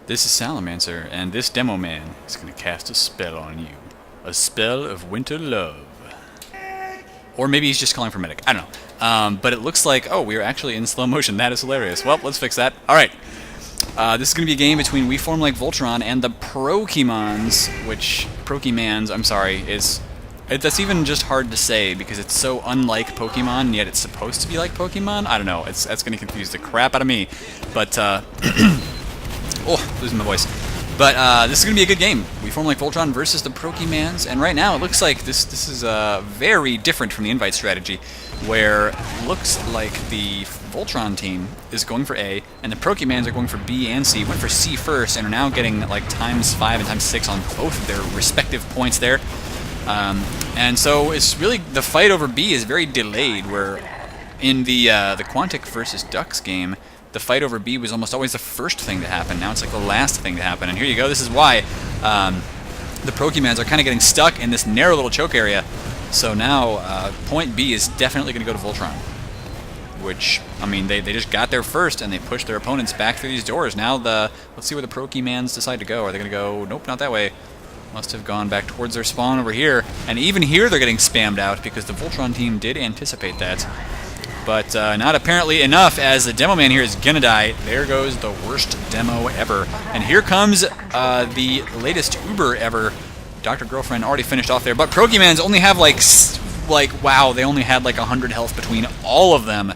This is Salamancer, and this demo man is going to cast a spell on you. A spell of winter love. Or maybe he's just calling for medic. I don't know. But it looks like, oh, we're actually in slow motion. That is hilarious. Well, let's fix that. Alright. This is going to be a game between We Form Like Voltron and the PROkemans, which, PROkemans, I'm sorry, that's even just hard to say because it's so unlike Pokemon, and yet it's supposed to be like Pokemon. I don't know. That's going to confuse the crap out of me. But, oh, losing my voice. But this is going to be a good game. We Form Like Voltron versus the PROkemans, and right now it looks like this is very different from the invite strategy, where it looks like the Voltron team is going for A, and the PROkemans are going for B and C. Went for C first, and are now getting like ×5 and ×6 on both of their respective points there. And so it's really, the fight over B is very delayed, where in the Quantic versus Ducks game, the fight over B was almost always the first thing to happen. Now it's like the last thing to happen. And here you go. This is why the PROkemans are kind of getting stuck in this narrow little choke area. So now point B is definitely going to go to Voltron. Which, I mean, they just got there first, and they pushed their opponents back through these doors. Now let's see where the PROkemans decide to go. Are they going to go, nope, not that way. Must have gone back towards their spawn over here. And even here they're getting spammed out because the Voltron team did anticipate that. But not apparently enough, as the demo man here is gonna die. There goes the worst demo ever. And here comes the latest Uber ever. Dr. Girlfriend already finished off there. But PROkemans only have like wow, they only had like 100 health between all of them.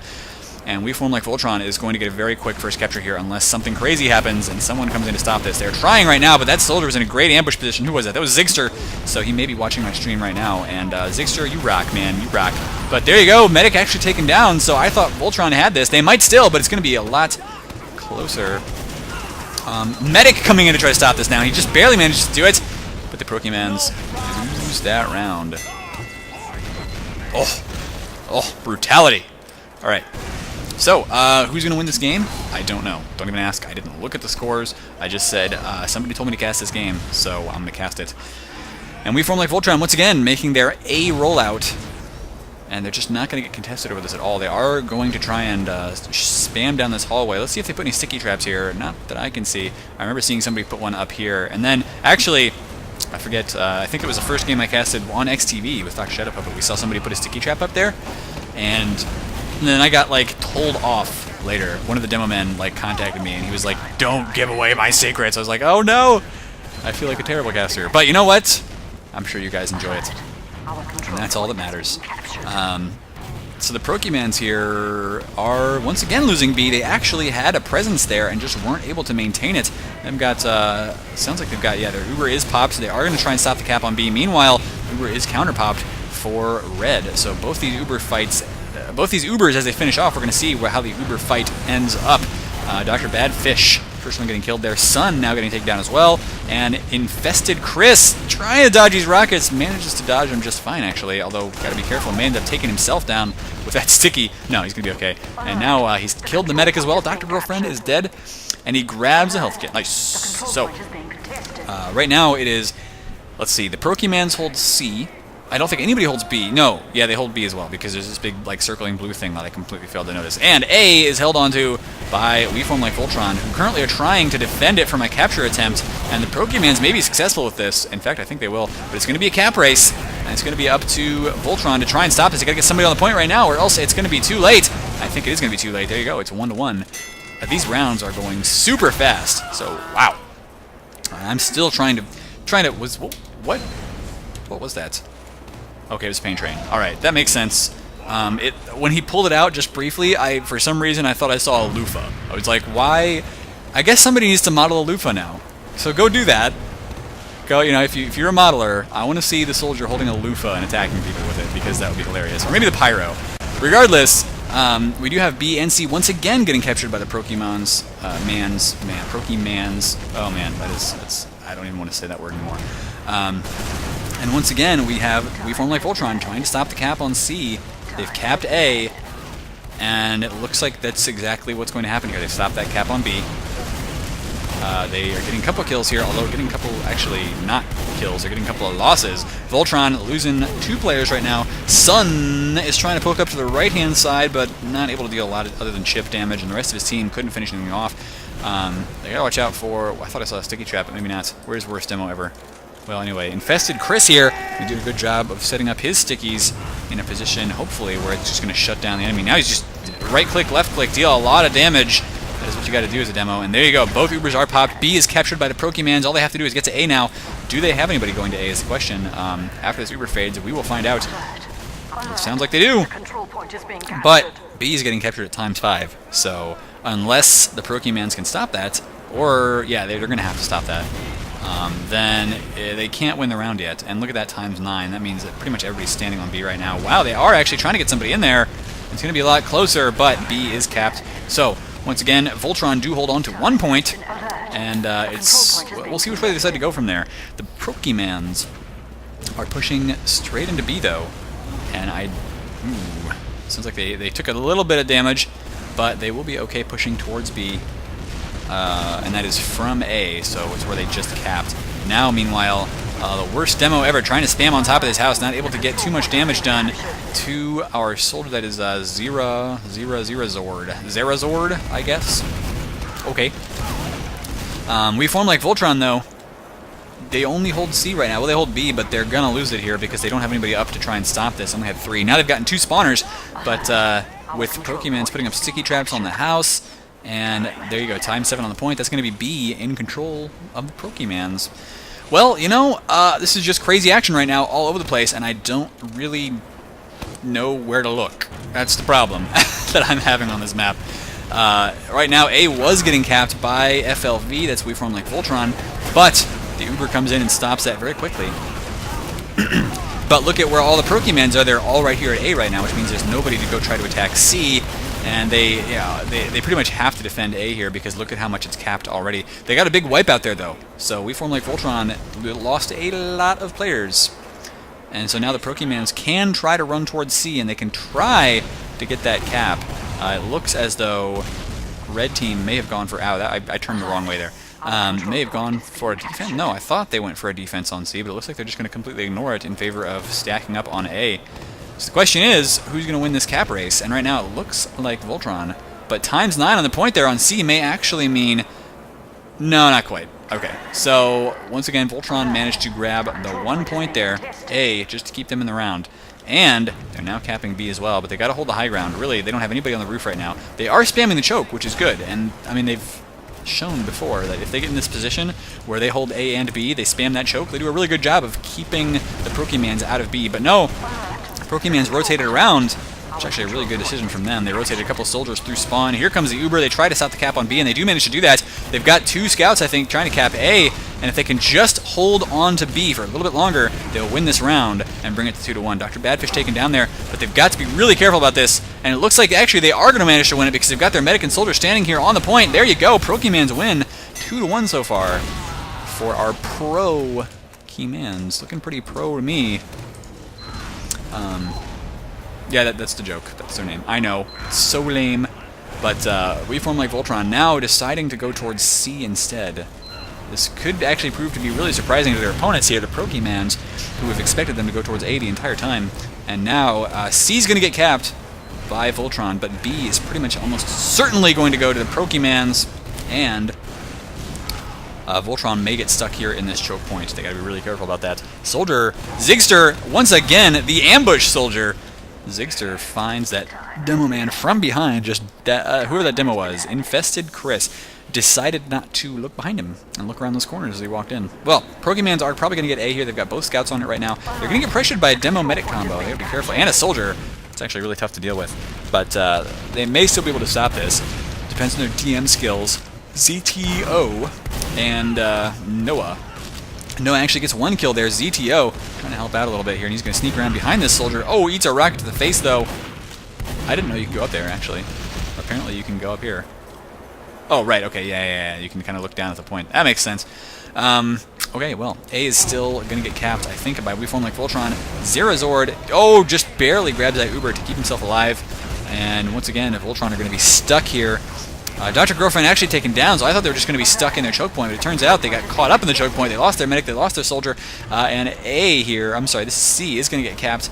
And We Form Like Voltron is going to get a very quick first capture here unless something crazy happens and someone comes in to stop this. They're trying right now, but that soldier was in a great ambush position. Who was that? That was Zigster. So he may be watching my stream right now. And Zigster, you rock, man. You rock. But there you go. Medic actually taken down. So I thought Voltron had this. They might still, but it's going to be a lot closer. Medic coming in to try to stop this now. He just barely manages to do it. But the PROkemans lose that round. Oh, brutality. All right. So, who's going to win this game? I don't know. Don't even ask. I didn't look at the scores. I just said, somebody told me to cast this game, so I'm going to cast it. And We Form Like Voltron, once again, making their A rollout. And they're just not going to get contested over this at all. They are going to try and spam down this hallway. Let's see if they put any sticky traps here. Not that I can see. I remember seeing somebody put one up here. And then, actually, I forget, I think it was the first game I casted on XTV with Dr. Shadow Puppet. We saw somebody put a sticky trap up there. And then I got, like, told off later. One of the demo men, like, contacted me, and he was like, "Don't give away my secrets." I was like, oh no! I feel like a terrible caster. But you know what? I'm sure you guys enjoy it. And that's all that matters. So the PROkemans here are, once again, losing B. They actually had a presence there and just weren't able to maintain it. They've got, sounds like they've got, yeah, their Uber is popped, so they are going to try and stop the cap on B. Meanwhile, Uber is counter-popped for red. So both these Uber fights, both these Ubers, as they finish off, we're going to see how the Uber fight ends up. Dr. Badfish, first one getting killed there. Sun now getting taken down as well. And Infested Chris, trying to dodge these rockets, manages to dodge them just fine, actually. Although, got to be careful, may end up taking himself down with that sticky. No, he's going to be okay. And now he's killed the medic as well. Dr. Girlfriend is dead. And he grabs a health kit. Nice. So, right now it is, let's see, the PROkemans hold C. I don't think anybody holds B. No, yeah, they hold B as well, because there's this big, like, circling blue thing that I completely failed to notice. And A is held onto by We Form Like Voltron, who currently are trying to defend it from a capture attempt, and the PROkemans may be successful with this. In fact, I think they will. But it's going to be a cap race, and it's going to be up to Voltron to try and stop this. They got to get somebody on the point right now, or else it's going to be too late. I think it is going to be too late. There you go. It's 1-1. These rounds are going super fast. So, wow. I'm still trying to, what was that? Okay, it was Pain Train. Alright, that makes sense. When he pulled it out just briefly, for some reason I thought I saw a loofah. I was like, why? I guess somebody needs to model a loofah now. So go do that. Go, you know, if you're a modeler, I want to see the soldier holding a loofah and attacking people with it, because that would be hilarious. Or maybe the pyro. Regardless, we do have B and C once again getting captured by the PROkemans. PROkemans. Oh man, that's I don't even want to say that word anymore. And once again, we Form Like Voltron trying to stop the cap on C. They've capped A, and it looks like that's exactly what's going to happen here. They've stopped that cap on B. They are getting a couple kills here, although getting a couple, actually not kills, they're getting a couple of losses. Voltron losing 2 players right now. Sun is trying to poke up to the right-hand side, but not able to deal a lot other than chip damage, and the rest of his team couldn't finish anything off. They gotta watch out for... I thought I saw a sticky trap, but maybe not. Where's worst demo ever? Well, anyway, Infested Chris here. He did a good job of setting up his stickies in a position, hopefully, where it's just going to shut down the enemy. Now he's just right-click, left-click, deal a lot of damage. That is what you got to do as a demo. And there you go. Both Ubers are popped. B is captured by the PROkemans. All they have to do is get to A now. Do they have anybody going to A is the question. After this Uber fades, we will find out. It sounds like they do. But B is getting captured at ×5. So unless the PROkemans can stop that, or, yeah, they're going to have to stop that. Then they can't win the round yet. And look at that ×9. That means that pretty much everybody's standing on B right now. Wow, they are actually trying to get somebody in there. It's going to be a lot closer, but B is capped. So, once again, Voltron do hold on to 1 point. And we'll see which way they decide to go from there. The PROkemans are pushing straight into B, though. And sounds like they took a little bit of damage, but they will be okay pushing towards B. And that is from A, so it's where they just capped. Now, meanwhile, the worst demo ever, trying to spam on top of this house, not able to get too much damage done to our soldier that is Zerazord, I guess. Okay. We form like Voltron, though. They only hold C right now. Well, they hold B, but they're going to lose it here because they don't have anybody up to try and stop this. Only had 3. Now they've gotten 2 spawners, but with PROkemans putting up sticky traps on the house... And there you go, ×7 on the point. That's going to be B in control of the PROkemans. Well, you know, this is just crazy action right now all over the place, and I don't really know where to look. That's the problem that I'm having on this map. Right now, A was getting capped by FLV. That's We Form Like Voltron. But the Uber comes in and stops that very quickly. But look at where all the PROkemans are. They're all right here at A right now, which means there's nobody to go try to attack C. And they pretty much have to defend A here because look at how much it's capped already. They got a big wipe out there, though. So We Form Like Voltron lost a lot of players. And so now the PROkemans can try to run towards C, and they can try to get that cap. It looks as though Red Team may have gone for... Ow, I turned the wrong way there. May have gone for a defense. No, I thought they went for a defense on C, but it looks like they're just going to completely ignore it in favor of stacking up on A. So the question is, who's going to win this cap race? And right now it looks like Voltron. But ×9 on the point there on C may actually mean... No, not quite. Okay, so once again, Voltron managed to grab the 1 point there, A, just to keep them in the round. And they're now capping B as well, but they got to hold the high ground. Really, they don't have anybody on the roof right now. They are spamming the choke, which is good. And, I mean, they've shown before that if they get in this position where they hold A and B, they spam that choke, they do a really good job of keeping the PROkemans out of B. But no, PROkemans rotated around. It's actually a really good decision from them. They rotated a couple soldiers through spawn. Here comes the Uber. They try to stop the cap on B, and they do manage to do that. They've got 2 scouts, I think, trying to cap A, and if they can just hold on to B for a little bit longer, they'll win this round and bring it to 2-1. Dr. Badfish taken down there, but they've got to be really careful about this, and it looks like actually they are going to manage to win it because they've got their medic and soldier standing here on the point. There you go. PROkemans win 2-1 so far for our PROkemans. Looking pretty pro to me. Yeah, that's the joke. That's their name. I know. It's so lame. But We Form Like Voltron now deciding to go towards C instead. This could actually prove to be really surprising to their opponents here, the PROkemans, who have expected them to go towards A the entire time. And now C's going to get capped by Voltron, but B is pretty much almost certainly going to go to the PROkemans, and Voltron may get stuck here in this choke point. They got to be really careful about that. Soldier, Zigster, once again, the ambush soldier. Zigster finds that demo man from behind, just whoever that demo was, Infested Chris, decided not to look behind him and look around those corners as he walked in. Well, PROkemans are probably going to get A here. They've got both scouts on it right now. They're going to get pressured by a demo medic combo. They have to be careful. And a soldier. It's actually really tough to deal with. But they may still be able to stop this. Depends on their DM skills. ZTO and Noah. Noah actually gets 1 kill there. ZTO trying to help out a little bit here, and he's going to sneak around behind this soldier. Oh, eats a rocket to the face, though. I didn't know you could go up there, actually. Apparently you can go up here. Oh, right, okay, yeah. You can kind of look down at the point. That makes sense. Okay, well, A is still going to get capped, I think, by We Form Like Voltron. Zerazord, oh, just barely grabs that Uber to keep himself alive. And once again, Voltron are going to be stuck here. Dr. Girlfriend actually taken down, so I thought they were just going to be stuck in their choke point, but it turns out they got caught up in the choke point. They lost their medic, they lost their soldier, and A here, I'm sorry, this is C, is going to get capped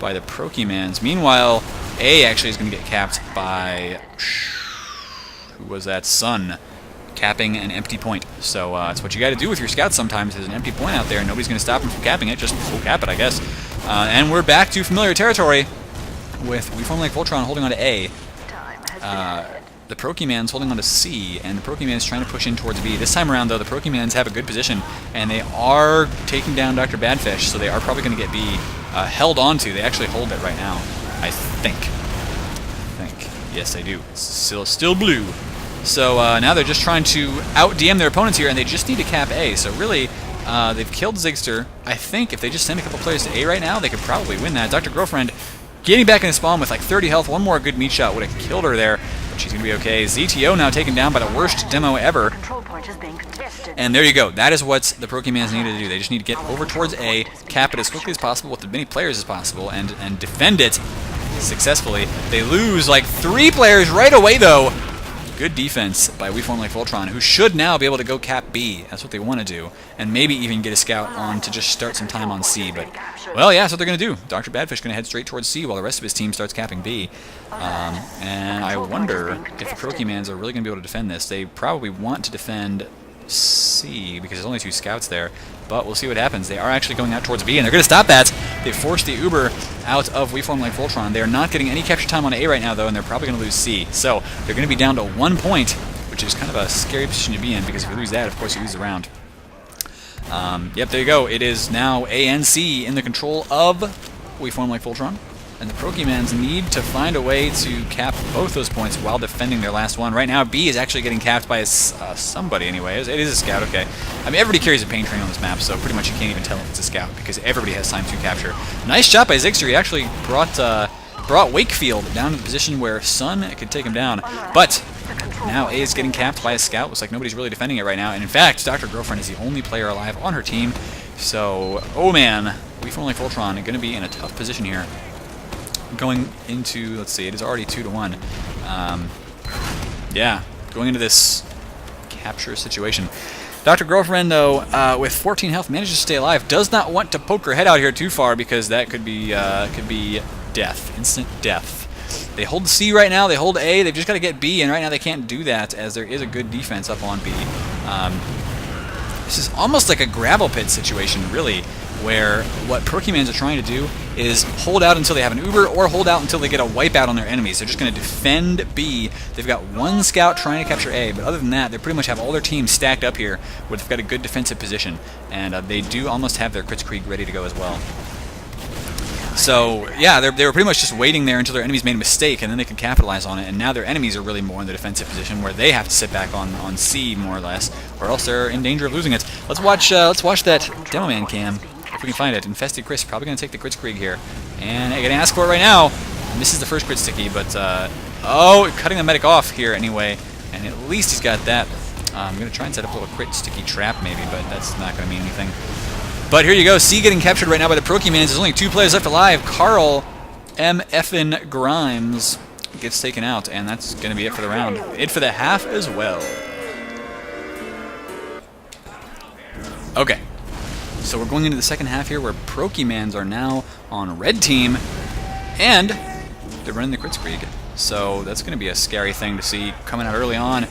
by the PROkemans. Meanwhile, A actually is going to get capped by... Who was that? Sun. capping an empty point. So that's what you got to do with your scouts sometimes. There's an empty point out there, and nobody's going to stop them from capping it. Just go cap it, I guess. And we're back to familiar territory with We Form Like Voltron holding on to A. The PROkemans holding on to C, and the PROkemans trying to push in towards B. This time around, though, the PROkemans have a good position, and they are taking down Dr. Badfish, so they are probably going to get B held onto. They actually hold it right now, I think. Yes, they do. It's still blue. So now they're just trying to out-DM their opponents here, and they just need to cap A. So really, they've killed Zigster. I think if they just send a couple players to A right now, they could probably win that. Dr. Girlfriend getting back in the spawn with like 30 health. One more good meat shot would have killed her there, but she's going to be okay. ZTO now taken down by the worst demo ever. And there you go. That is what the PROkemans need to do. They just need to get over towards A, cap it as quickly as possible with as many players as possible, and defend it successfully. They lose like 3 players right away, though. Good defense by We Form Like Voltron, who should now be able to go cap B. That's what they want to do. And maybe even get a scout on to just start some time on C. But, well, yeah, that's what they're going to do. Dr. Badfish going to head straight towards C while the rest of his team starts capping B. And I wonder if the PROkemans are really going to be able to defend this. They probably want to defend C because there's only 2 scouts there. But we'll see what happens. They are actually going out towards B, and they're going to stop that. They forced the Uber out of We Form Like Voltron. They are not getting any capture time on A right now, though, and they're probably going to lose C. So they're going to be down to 1 point, which is kind of a scary position to be in, because if you lose that, of course, you lose the round. Yep, there you go. It is now A and C in the control of We Form Like Voltron. And the PROkemans need to find a way to cap both those points while defending their last one. Right now, B is actually getting capped by somebody anyway. It is a scout, okay. I mean, everybody carries a pain train on this map, so pretty much you can't even tell if it's a scout, because everybody has time to capture. Nice shot by Zigster. He actually brought Wakefield down to the position where Sun could take him down. But now A is getting capped by a scout. Looks like nobody's really defending it right now. And in fact, Dr. Girlfriend is the only player alive on her team. So, oh man, We Form Like Voltron are going to be in a tough position here. Going into, let's see, it is already 2-1. Yeah, going into this capture situation. Dr. Girlfriend, though, with 14 health, manages to stay alive. Does not want to poke her head out here too far, because that could be death, instant death. They hold C right now. They hold A. They've just got to get B, and right now they can't do that, as there is a good defense up on B. This is almost like a gravel pit situation, really, where what PROkemans are trying to do is hold out until they have an Uber, or hold out until they get a wipeout on their enemies. They're just going to defend B. They've got 1 scout trying to capture A, but other than that, they pretty much have all their teams stacked up here, where they've got a good defensive position, and they do almost have their Kritzkrieg ready to go as well. So, yeah, they were pretty much just waiting there until their enemies made a mistake, and then they could capitalize on it, and now their enemies are really more in the defensive position, where they have to sit back on C, more or less, or else they're in danger of losing it. Let's watch that Demo Man cam, if we can find it. Infested Chris, probably going to take the Kritzkrieg here, and I'm going to ask for it right now. Misses the first crit sticky, but, oh, cutting the medic off here anyway, and at least he's got that. I'm going to try and set up a little crit sticky trap maybe, but that's not going to mean anything. But here you go, C getting captured right now by the PROkemans. There's only 2 players left alive. Carl M. Effin Grimes gets taken out, and that's going to be it for the round. It for the half as well. Okay, so we're going into the second half here, where PROkemans are now on red team, and they're running the Kritzkrieg. So that's going to be a scary thing to see coming out early on.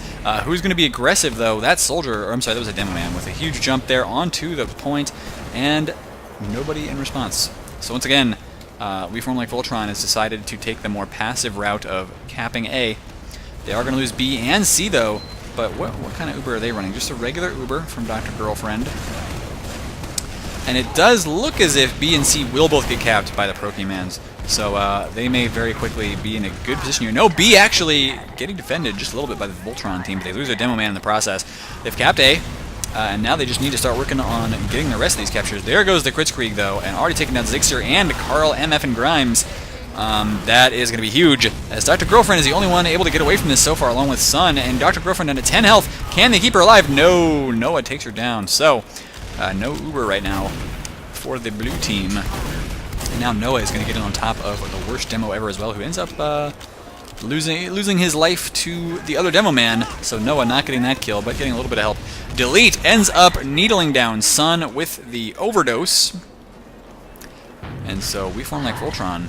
Who's going to be aggressive, though? That soldier, or I'm sorry, that was a demo man with a huge jump there onto the point, and nobody in response. So once again, We Form Like Voltron has decided to take the more passive route of capping A. They are going to lose B and C, though, but what kind of Uber are they running? Just a regular Uber from Dr. Girlfriend. And it does look as if B and C will both get capped by the PROkemans. So they may very quickly be in a good position here. No, B actually getting defended just a little bit by the Voltron team, but they lose their demo man in the process. They've capped A, and now they just need to start working on getting the rest of these captures. There goes the Kritzkrieg, though, and already taking down Zigster and Carl M.F. and Grimes. That is going to be huge, as Dr. Girlfriend is the only one able to get away from this so far, along with Sun, and Dr. Girlfriend down to 10 health. Can they keep her alive? No, Noah takes her down. So, no Uber right now for the blue team. And now Noah is going to get in on top of the worst demo ever as well, who ends up losing his life to the other demo man. So Noah not getting that kill, but getting a little bit of help. Delete ends up needling down Sun with the overdose. And so We Form Like Voltron.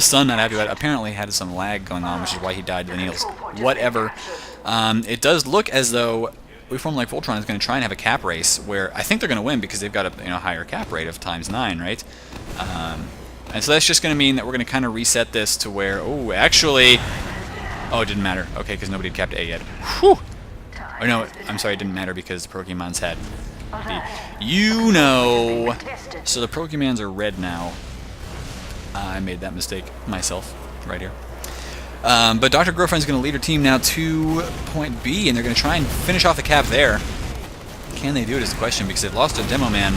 Sun not happy about it. Apparently had some lag going on, which is why he died to the needles. Whatever. It does look as though We Form Like Voltron is going to try and have a cap race where I think they're going to win because they've got a higher cap rate of ×9, right? And so that's just going to mean that we're going to kind of reset this to where, oh, actually, oh, it didn't matter. Okay, because nobody had capped A yet. Whew! Oh, no, I'm sorry, it didn't matter because the PROkemans had B. You know! So the PROkemans are red now. I made that mistake myself right here. But Dr. Girlfriend's going to lead her team now to point B, and they're going to try and finish off the cap there. Can they do it is the question, because they've lost a Demo Man.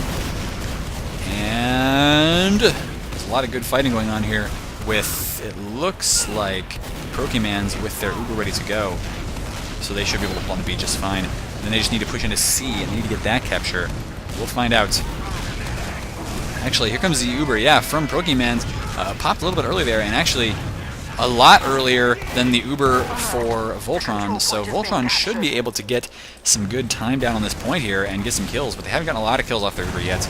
And there's a lot of good fighting going on here with, it looks like, PROkemans with their Uber ready to go. So they should be able to pull on the B just fine. And then they just need to push into C, and they need to get that capture. We'll find out. Actually, here comes the Uber, yeah, from PROkemans. Popped a little bit early there, and actually a lot earlier than the Uber for Voltron, so Voltron should be able to get some good time down on this point here and get some kills, but they haven't gotten a lot of kills off their Uber yet.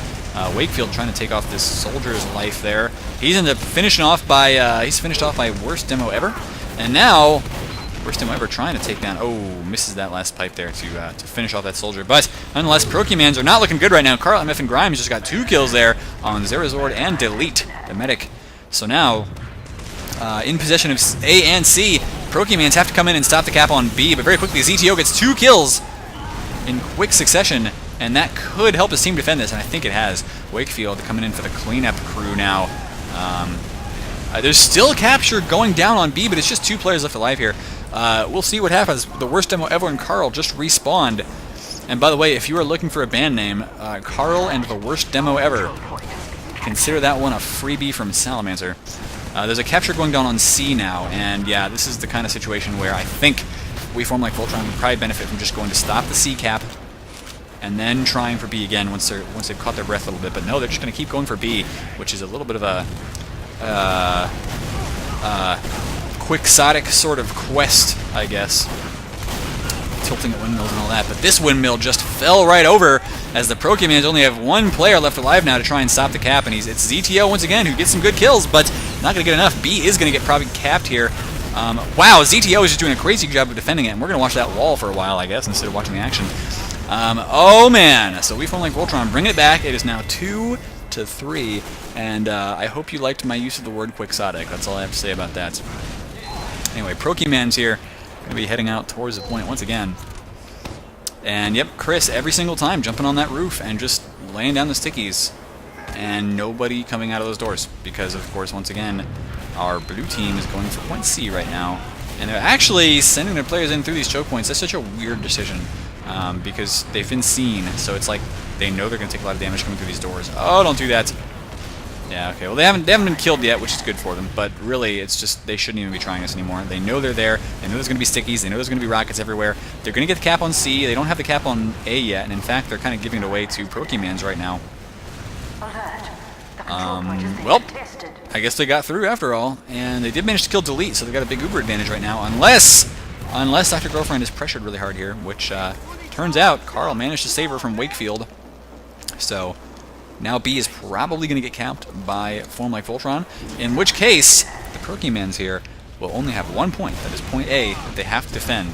Wakefield trying to take off this soldier's life there. He's ended up finishing off by, he's finished off by worst demo ever, and now worst demo ever trying to take down, oh, misses that last pipe there to finish off that soldier, but nonetheless, PROkemans are not looking good right now. Carl, MF, and Grimes just got 2 kills there on Zerazord and Delete, the medic. So now, in possession of A and C, PROkemans have to come in and stop the cap on B, but very quickly ZTO gets 2 kills in quick succession, and that could help his team defend this, and I think it has. Wakefield coming in for the cleanup crew now. There's still capture going down on B, but it's just 2 players left alive here. We'll see what happens. The worst demo ever and Carl just respawned. And by the way, if you are looking for a band name, Carl and the worst demo ever, consider that one a freebie from Salamancer. There's a capture going down on C now, and yeah, this is the kind of situation where I think We Form Like Voltron would probably benefit from just going to stop the C cap and then trying for B again once they've caught their breath a little bit. But no, they're just going to keep going for B, which is a little bit of a quixotic sort of quest, I guess. Tilting at windmills and all that, but this windmill just fell right over as the PROkemans only have 1 player left alive now to try and stop the cap, and it's ZTO once again who gets some good kills, but not going to get enough. B is going to get probably capped here. Wow, ZTO is just doing a crazy job of defending it, and we're going to watch that wall for a while, I guess, instead of watching the action. Oh man, so We Form Like Voltron, bringing it back. It is now 2-3, and I hope you liked my use of the word quixotic. That's all I have to say about that. Anyway, PROkemans here. Going to be heading out towards the point once again. And yep, Chris every single time jumping on that roof and just laying down the stickies. And nobody coming out of those doors. Because, of course, once again, our blue team is going for point C right now. And they're actually sending their players in through these choke points. That's such a weird decision. Because they've been seen. So it's like they know they're going to take a lot of damage coming through these doors. Oh, don't do that. Yeah, okay, well they haven't been killed yet, which is good for them, but really it's just they shouldn't even be trying this anymore. They know they're there, they know there's going to be stickies, they know there's going to be rockets everywhere. They're going to get the cap on C, they don't have the cap on A yet, and in fact they're kind of giving it away to PROkemans right now. Well, I guess they got through after all, and they did manage to kill Delete, so they've got a big Uber advantage right now, unless Dr. Girlfriend is pressured really hard here, which turns out Carl managed to save her from Wakefield. So now B is probably going to get capped by Form Like Voltron, in which case the PROkemans here will only have 1 point, that is point A, that they have to defend,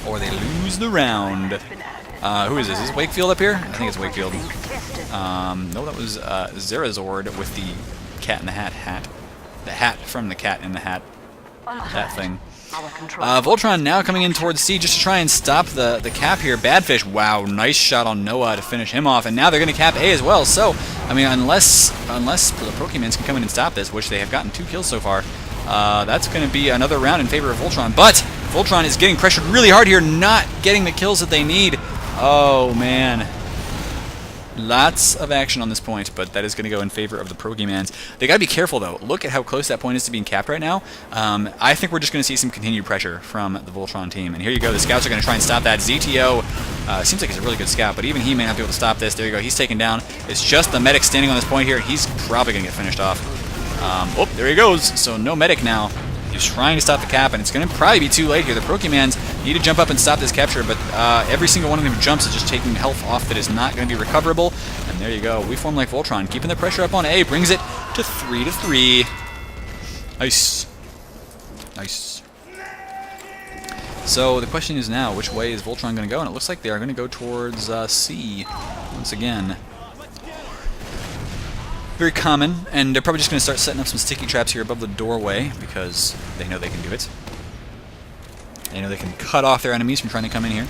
or they lose the round. Who is this? Is this Wakefield up here? I think it's Wakefield. No, that was Zerazord with the Cat in the Hat. The hat from the Cat in the Hat. That thing. Voltron now coming in towards C just to try and stop the cap here. Badfish, wow, nice shot on Noah to finish him off, and now they're going to cap A as well. So, I mean, unless the PROkemans can come in and stop this, which they have gotten 2 kills so far, that's going to be another round in favor of Voltron. But Voltron is getting pressured really hard here, not getting the kills that they need. Oh, man. Lots of action on this point, but that is going to go in favor of the PROkemans. They got to be careful, though. Look at how close that point is to being capped right now. I think we're just going to see some continued pressure from the Voltron team. And here you go. The scouts are going to try and stop that. ZTO seems like he's a really good scout, but even he may not be able to stop this. There you go. He's taken down. It's just the medic standing on this point here. He's probably going to get finished off. Oh, there he goes. So no medic now. He's trying to stop the cap, and it's going to probably be too late here. The PROkemans need to jump up and stop this capture, but every single one of them who jumps is just taking health off that is not going to be recoverable. And there you go. We Form Like Voltron, keeping the pressure up on A, brings it to 3-3. Nice. Nice. So the question is now, which way is Voltron going to go? And it looks like they are going to go towards C once again. Very common, and they're probably just going to start setting up some sticky traps here above the doorway because they know they can do it. They know they can cut off their enemies from trying to come in here.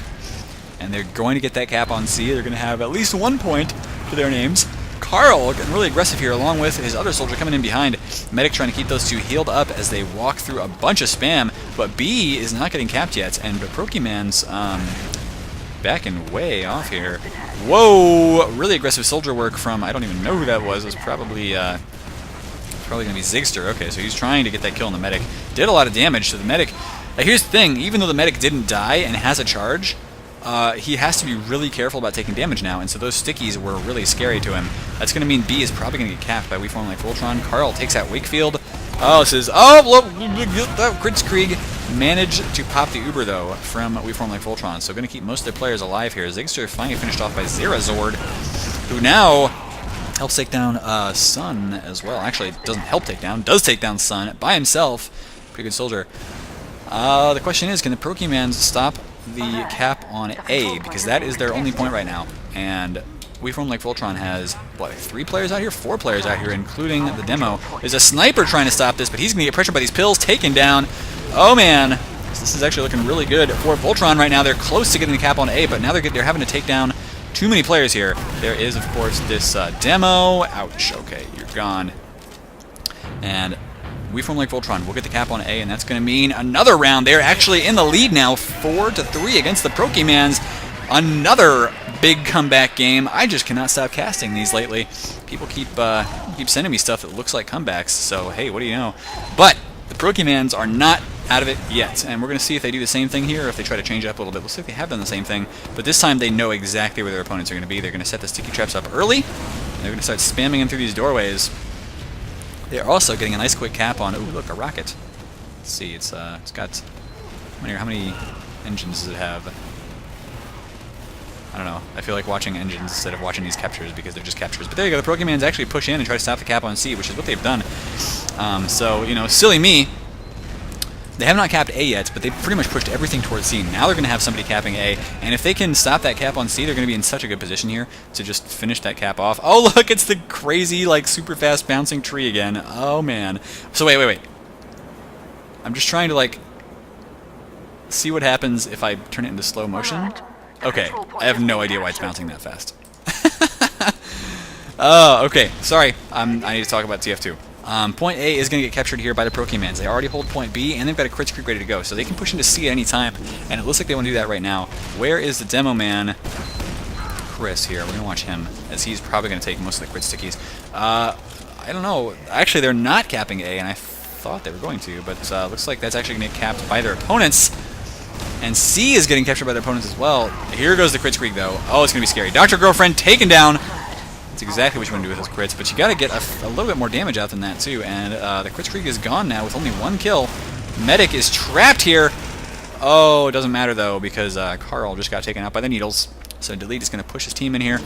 And they're going to get that cap on C. They're going to have at least 1 point to their names. Carl getting really aggressive here along with his other soldier coming in behind. Medic trying to keep those two healed up as they walk through a bunch of spam. But B is not getting capped yet, and PROkemans backing way off here. Whoa! Really aggressive soldier work from, I don't even know who that was. It was probably going to be Zigster. Okay, so he's trying to get that kill on the medic. Did a lot of damage to the medic. Here's the thing, even though the medic didn't die and has a charge, he has to be really careful about taking damage now, and so those stickies were really scary to him. That's going to mean B is probably going to get capped by We Form Like Voltron. Carl takes out Wakefield. Oh, this is... Oh, look! Kritzkrieg managed to pop the Uber, though, from We Form Like Voltron, so going to keep most of their players alive here. Zigster finally finished off by Zerazord, who now helps take down Sun as well. Actually, doesn't help take down, does take down Sun by himself. Pretty good soldier. The question is, can the PROkemans stop the cap on A? Because that is their only point right now. And We Form Like Voltron has, what, 3 players out here? 4 players out here, including the demo. There's a sniper trying to stop this, but he's going to get pressured by these pills, taken down. Oh, man. This is actually looking really good for Voltron right now. They're close to getting the cap on A, but now they're having to take down too many players here. There is, of course, this demo. Ouch. Okay, you're gone. And We Form Like Voltron will get the cap on A, and that's going to mean another round. They're actually in the lead now, 4-3 against the PROkemans. Another big comeback game. I just cannot stop casting these lately. People keep sending me stuff that looks like comebacks, so hey, what do you know? But the PROkemans are not out of it yet, and we're going to see if they do the same thing here or if they try to change it up a little bit. Looks like they have done the same thing, but this time they know exactly where their opponents are going to be. They're going to set the sticky traps up early, and they're going to start spamming in through these doorways. They're also getting a nice quick cap on... Ooh, look, a rocket. Let's see, it's got... How many engines does it have? I don't know. I feel like watching engines instead of watching these captures because they're just captures. But there you go, the PROkemans actually push in and try to stop the cap on C, which is what they've done. So, you know, silly me. They have not capped A yet, but they've pretty much pushed everything towards C. Now they're going to have somebody capping A, and if they can stop that cap on C, they're going to be in such a good position here to just finish that cap off. Oh, look, it's the crazy, like, super fast bouncing tree again. Oh, man. So, wait. I'm just trying to, like, see what happens if I turn it into slow motion. Okay, I have no idea why it's bouncing that fast. Oh, okay, sorry. I need to talk about TF2. Point A is going to get captured here by the PROkemans. They already hold point B, and they've got a Kritzkrieg ready to go, so they can push into C at any time, and it looks like they want to do that right now. Where is the demo man? Chris here. We're going to watch him, as he's probably going to take most of the crit stickies. I don't know. Actually, they're not capping A, and I thought they were going to, but looks like that's actually going to get capped by their opponents. And C is getting captured by their opponents as well. Here goes the Kritzkrieg, though. Oh, it's going to be scary. Dr. Girlfriend taken down. That's exactly what you want to do with those crits, but you got to get a little bit more damage out than that, too. And the Kritzkrieg is gone now with only 1 kill. Medic is trapped here. Oh, it doesn't matter, though, because Carl just got taken out by the needles. So Delete is going to push his team in here.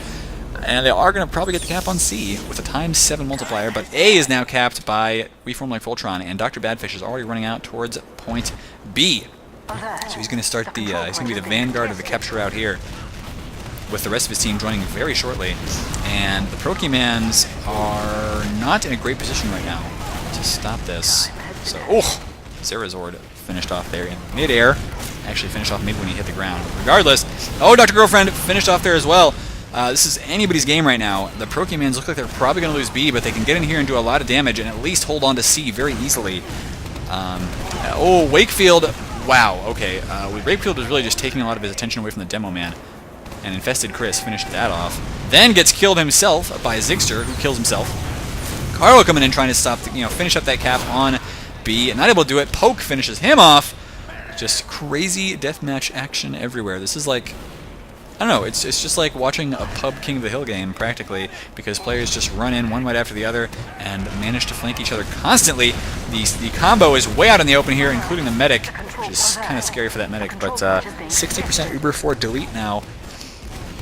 And they are going to probably get the cap on C with a ×7 multiplier, but A is now capped by We Form Like Voltron, and Dr. Badfish is already running out towards point B. So he's going to start the, he's going to be the vanguard of the capture out here, with the rest of his team joining very shortly. And the PROkemans are not in a great position right now to stop this. So, oh! Zerazord finished off there in midair. Actually finished off mid when he hit the ground. Regardless, oh, Dr. Girlfriend finished off there as well. This is anybody's game right now. The PROkemans look like they're probably going to lose B, but they can get in here and do a lot of damage and at least hold on to C very easily. Oh, Wakefield. Wow, okay. Wakefield was really just taking a lot of his attention away from the demo man. And Infested Chris finished that off. Then gets killed himself by Zigster, who kills himself. Carlo coming in trying to stop, finish up that cap on B. Not able to do it. Poke finishes him off. Just crazy deathmatch action everywhere. This is like, I don't know, it's just like watching a pub King of the Hill game, practically, because players just run in one right after the other and manage to flank each other constantly. The combo is way out in the open here, including the medic, which is kind of scary for that medic, but 60% Uber for Delete now.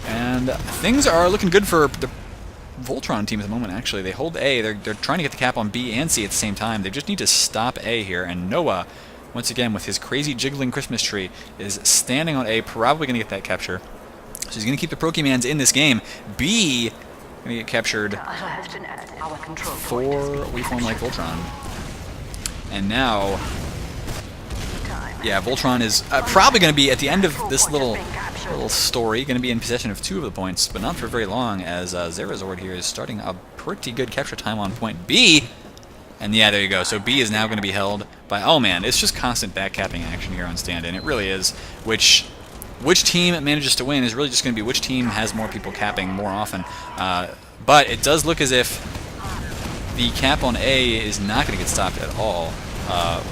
And things are looking good for the Voltron team at the moment, actually. They hold A. They're trying to get the cap on B and C at the same time. They just need to stop A here, and Noah once again, with his crazy jiggling Christmas tree, is standing on A, probably going to get that capture. So he's going to keep the PROkemans in this game. B, going to get captured for we form like Voltron. And now, yeah, Voltron is probably going to be, at the end of this little story, going to be in possession of 2 of the points, but not for very long, as Zerazord here is starting a pretty good capture time on point B. And yeah, there you go. So B is now going to be held by, oh man, it's just constant backcapping action here on Standin. It really is. Which team manages to win is really just going to be which team has more people capping more often. But it does look as if the cap on A is not going to get stopped at all.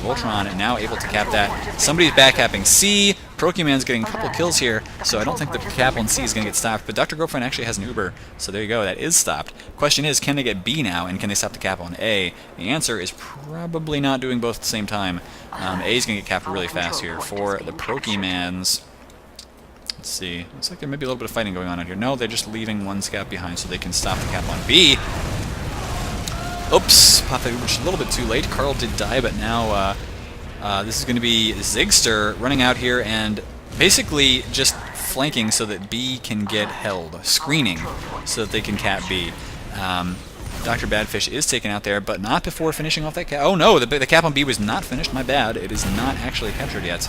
Voltron now able to cap that. Somebody's backcapping C. PROkemans getting a couple kills here, so I don't think the cap on C is going to get stopped. But Dr. Girlfriend actually has an Uber, so there you go. That is stopped. Question is, can they get B now, and can they stop the cap on A? The answer is probably not doing both at the same time. A is going to get capped really fast here for the PROkemans. Let's see. Looks like there may be a little bit of fighting going on out here. No, they're just leaving one scout behind so they can stop the cap on B. Oops, popped that Uber just a little bit too late. Carl did die, but now this is going to be Zigster running out here and basically just flanking so that B can get held. Screening so that they can cap B. Dr. Badfish is taken out there, but not before finishing off that cap. Oh no, the cap on B was not finished. My bad. It is not actually captured yet.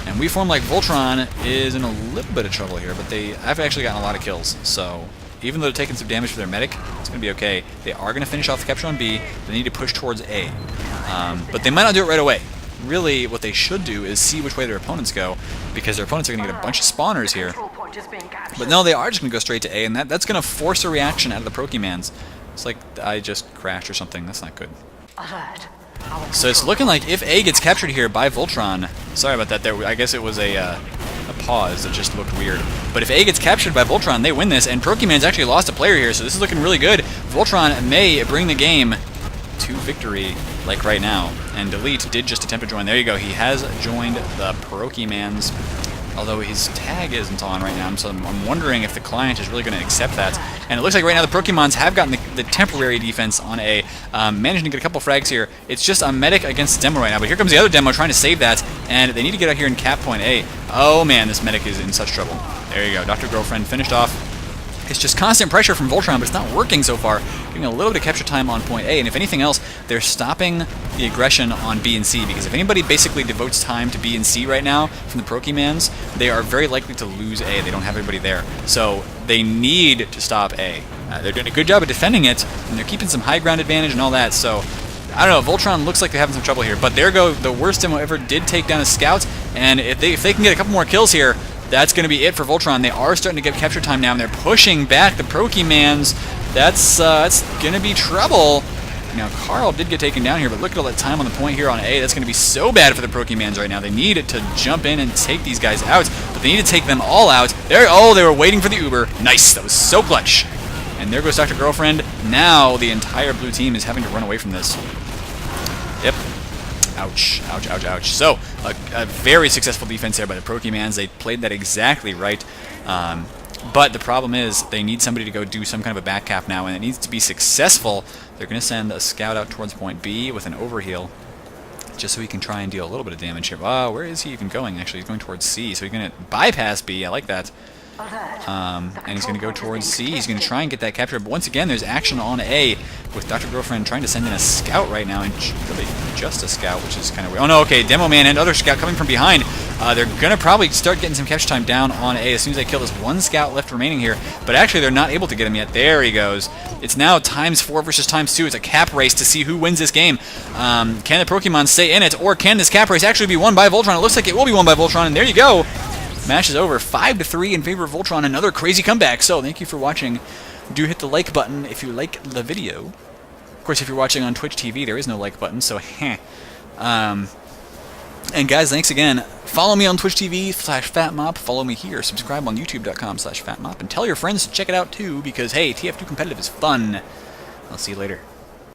And we form like Voltron is in a little bit of trouble here, but I've actually gotten a lot of kills, so even though they're taking some damage for their medic, it's going to be okay. They are going to finish off the capture on B. They need to push towards A. But they might not do it right away. Really, what they should do is see which way their opponents go, because their opponents are going to get a bunch of spawners here. But no, they are just going to go straight to A, and that's going to force a reaction out of the PROkemans. It's like I just crashed or something. That's not good. So it's looking like if A gets captured here by Voltron, sorry about that. I guess it was a pause that just looked weird. But if A gets captured by Voltron, they win this, and PROkemans actually lost a player here, so this is looking really good. Voltron may bring the game to victory, like right now. And Delete did just attempt to join. There you go. He has joined the PROkemans, although his tag isn't on right now, so I'm wondering if the client is really going to accept that. And it looks like right now the PROkemans have gotten the temporary defense on A, managing to get a couple frags here. It's just a medic against Demo right now, but here comes the other Demo trying to save that, and they need to get out here and cap point A. Oh man, this medic is in such trouble. There you go. Dr. Girlfriend finished off. It's just constant pressure from Voltron, but it's not working so far. Getting a little bit of capture time on point A, and if anything else, they're stopping the aggression on B and C, because if anybody basically devotes time to B and C right now from the PROkemans, they are very likely to lose A. They don't have everybody there. So they need to stop A. They're doing a good job of defending it, and they're keeping some high ground advantage and all that, so I don't know, Voltron looks like they're having some trouble here, but there go, the worst demo ever did take down a scout, and if they can get a couple more kills here, that's going to be it for Voltron. They are starting to get capture time now, and they're pushing back the PROkemans. That's going to be trouble. Now, Carl did get taken down here, but look at all that time on the point here on A. That's going to be so bad for the PROkemans right now. They need to jump in and take these guys out, but they need to take them all out. Oh, they were waiting for the Uber. Nice. That was so clutch. And there goes Dr. Girlfriend. Now the entire blue team is having to run away from this. Yep. Ouch, ouch, ouch, ouch. So, a very successful defense there by the PROkemans. They played that exactly right. But the problem is they need somebody to go do some kind of a back cap now, and it needs to be successful. They're going to send a scout out towards point B with an overheal, just so he can try and deal a little bit of damage here. Wow, where is he even going, actually? He's going towards C, so he's going to bypass B. I like that. And he's going to go towards C. He's going to try and get that capture. But once again, there's action on A with Dr. Girlfriend trying to send in a scout right now. And really just a scout, which is kind of weird. Oh no, okay, Demo Man and other scout coming from behind. They're going to probably start getting some capture time down on A as soon as they kill this one scout left remaining here. But actually, they're not able to get him yet. There he goes. It's now ×4 versus ×2. It's a cap race to see who wins this game. Can the PROkemans stay in it, or can this cap race actually be won by Voltron? It looks like it will be won by Voltron, and there you go. Match is over, 5-3 in favor of Voltron. Another crazy comeback. So thank you for watching. Do hit the like button if you like the video. Of course, if you're watching on Twitch TV, there is no like button, so heh. And guys, thanks again. Follow me on Twitch TV/FatMop. Follow me here. Subscribe on YouTube.com/FatMop. And tell your friends to check it out too, because hey, TF2 competitive is fun. I'll see you later.